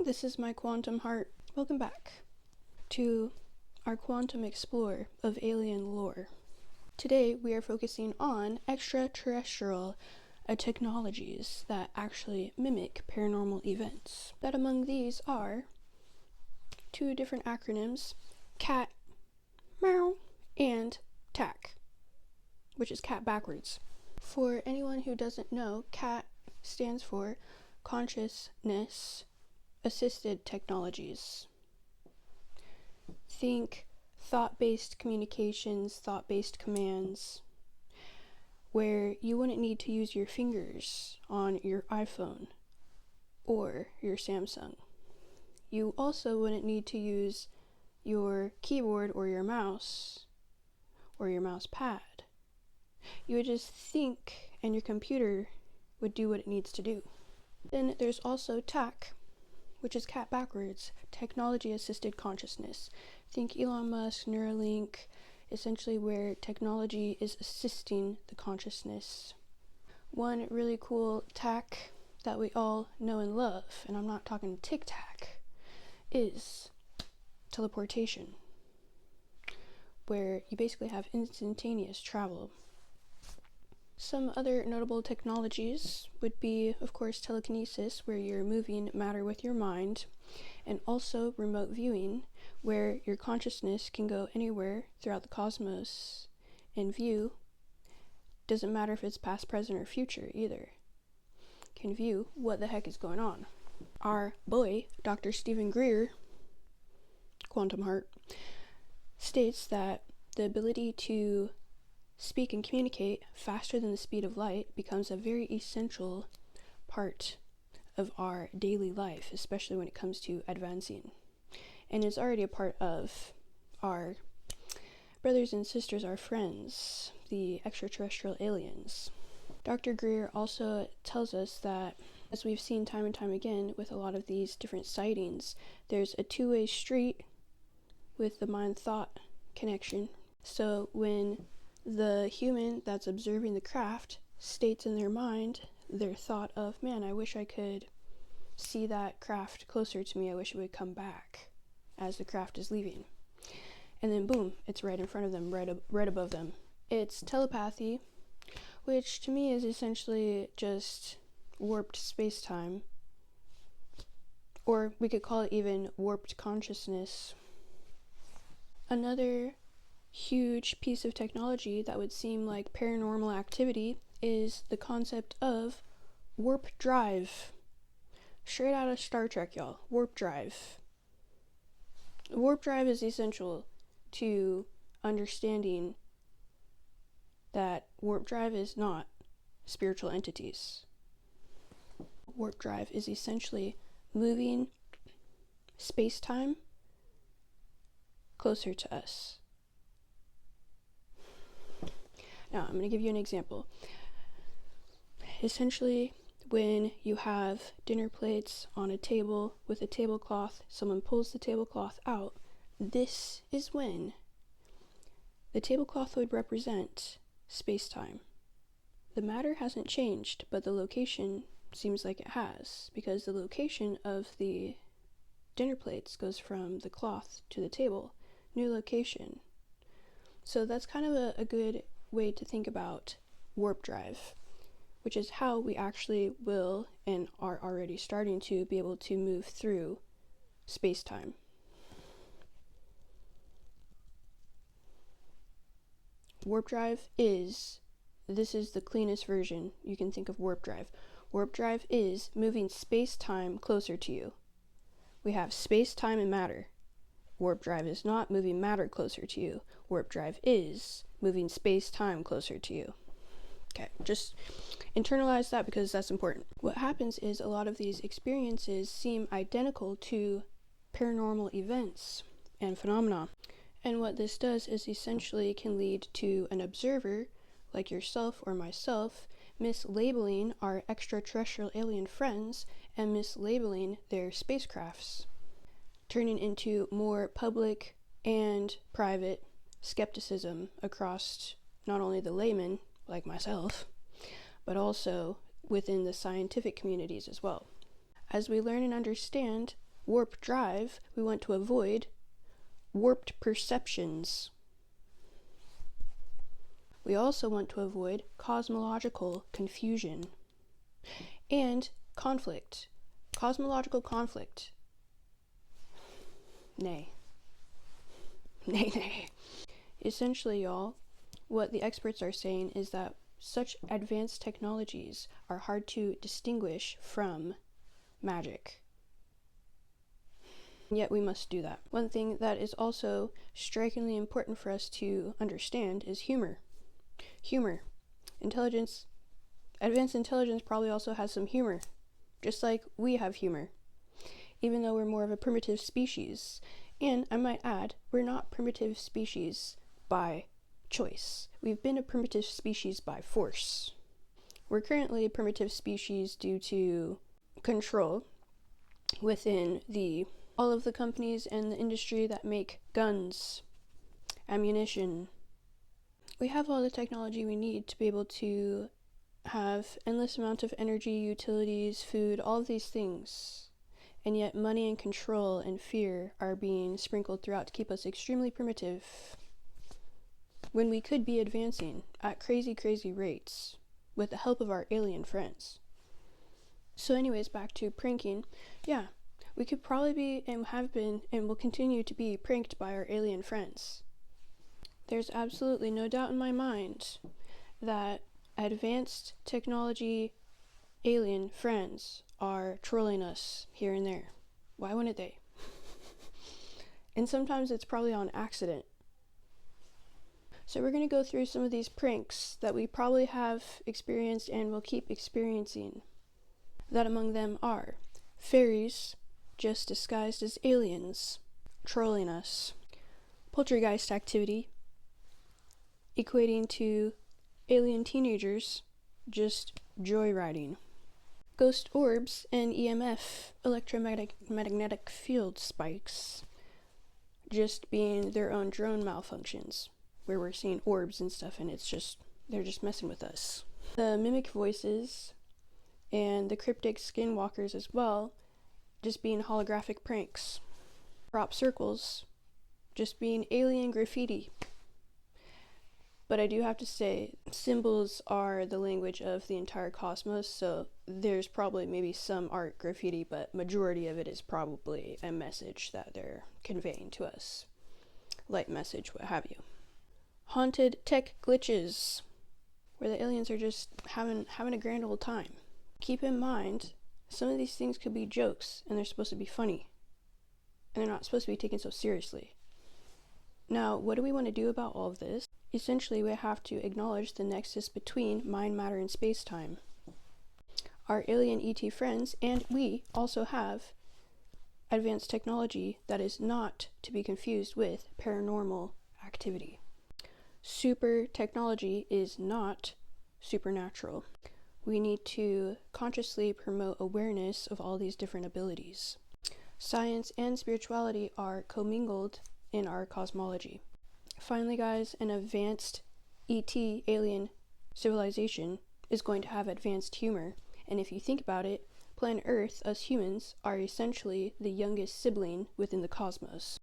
This is my quantum heart. Welcome back to our quantum explore of alien lore. Today we are focusing on extraterrestrial technologies that actually mimic paranormal events. That among these are two different acronyms, CAT, meow, and TAC, which is cat backwards. For anyone who doesn't know, CAT stands for Consciousness Assisted Technologies. Think thought-based communications, thought-based commands, where you wouldn't need to use your fingers on your iPhone or your Samsung. You also wouldn't need to use your keyboard or your mouse pad. You would just think and your computer would do what it needs to do. Then there's also TAC, which is cat backwards, technology assisted consciousness. Think Elon Musk, Neuralink, essentially where technology is assisting the consciousness. One really cool TAC that we all know and love, and I'm not talking Tic Tac, is teleportation, where you basically have instantaneous travel. Some other notable technologies would be, of course, telekinesis, where you're moving matter with your mind, and also remote viewing, where your consciousness can go anywhere throughout the cosmos and view. Doesn't matter if it's past, present, or future either. Can view what the heck is going on. Our boy, Dr. Stephen Greer, Quantum Heart, states that the ability to speak and communicate faster than the speed of light becomes a very essential part of our daily life, especially when it comes to advancing. And it's already a part of our brothers and sisters, our friends, the extraterrestrial aliens. Dr. Greer also tells us that, as we've seen time and time again with a lot of these different sightings, there's a two-way street with the mind-thought connection. So when the human that's observing the craft states in their mind their thought of, man, I wish I could see that craft closer to me, I wish it would come back, as the craft is leaving. And then boom, it's right in front of them, right above them. It's telepathy, which to me is essentially just warped space-time, or we could call it even warped consciousness. Another huge piece of technology that would seem like paranormal activity is the concept of warp drive. Straight out of Star Trek, y'all. Warp drive. Warp drive is essential to understanding that warp drive is not spiritual entities. Warp drive is essentially moving space-time closer to us. Now, I'm going to give you an example. Essentially, when you have dinner plates on a table with a tablecloth, someone pulls the tablecloth out, this is when the tablecloth would represent space-time. The matter hasn't changed, but the location seems like it has, because the location of the dinner plates goes from the cloth to the table. New location. So that's kind of a good way to think about warp drive, which is how we actually will and are already starting to be able to move through space-time. Warp drive is the cleanest version you can think of warp drive. Warp drive is moving space-time closer to you. We have space-time and matter. Warp drive is not moving matter closer to you. Warp drive is moving space-time closer to you. Okay, just internalize that because that's important. What happens is a lot of these experiences seem identical to paranormal events and phenomena. And what this does is essentially can lead to an observer, like yourself or myself, mislabeling our extraterrestrial alien friends and mislabeling their spacecrafts, turning into more public and private skepticism across not only the layman, like myself, but also within the scientific communities as well. As we learn and understand warp drive, we want to avoid warped perceptions. We also want to avoid cosmological confusion and conflict. Cosmological conflict. Nay. Nay. Essentially, y'all, what the experts are saying is that such advanced technologies are hard to distinguish from magic. Yet we must do that. One thing that is also strikingly important for us to understand is humor. Humor. Intelligence. Advanced intelligence probably also has some humor, just like we have humor, even though we're more of a primitive species. And I might add, we're not primitive species by choice. We've been a primitive species by force. We're currently a primitive species due to control within all of the companies and the industry that make guns, ammunition. We have all the technology we need to be able to have endless amount of energy, utilities, food, all of these things. And yet money and control and fear are being sprinkled throughout to keep us extremely primitive, when we could be advancing at crazy rates with the help of our alien friends. So anyways, back to pranking. Yeah, we could probably be, and have been, and will continue to be pranked by our alien friends. There's absolutely no doubt in my mind that advanced technology alien friends are trolling us here and there. Why wouldn't they? And sometimes it's probably on accident. So we're going to go through some of these pranks that we probably have experienced and will keep experiencing. That among them are fairies, just disguised as aliens, trolling us. Poltergeist activity, equating to alien teenagers just joyriding. Ghost orbs and EMF, electromagnetic field spikes, just being their own drone malfunctions, where we're seeing orbs and stuff and they're just messing with us. The mimic voices and the cryptic skinwalkers as well, just being holographic pranks. Crop circles, just being alien graffiti. But I do have to say, symbols are the language of the entire cosmos, so there's probably maybe some art graffiti, but majority of it is probably a message that they're conveying to us. Light message, what have you. Haunted tech glitches, where the aliens are just having a grand old time. Keep in mind, some of these things could be jokes, and they're supposed to be funny. And they're not supposed to be taken so seriously. Now, what do we want to do about all of this? Essentially, we have to acknowledge the nexus between mind, matter, and space-time. Our alien ET friends, and we also have advanced technology that is not to be confused with paranormal activity. Super technology is not supernatural. We need to consciously promote awareness of all these different abilities. Science and spirituality are commingled in our cosmology. Finally, guys, an advanced ET alien civilization is going to have advanced humor, and if you think about it, planet Earth, us humans, are essentially the youngest sibling within the cosmos.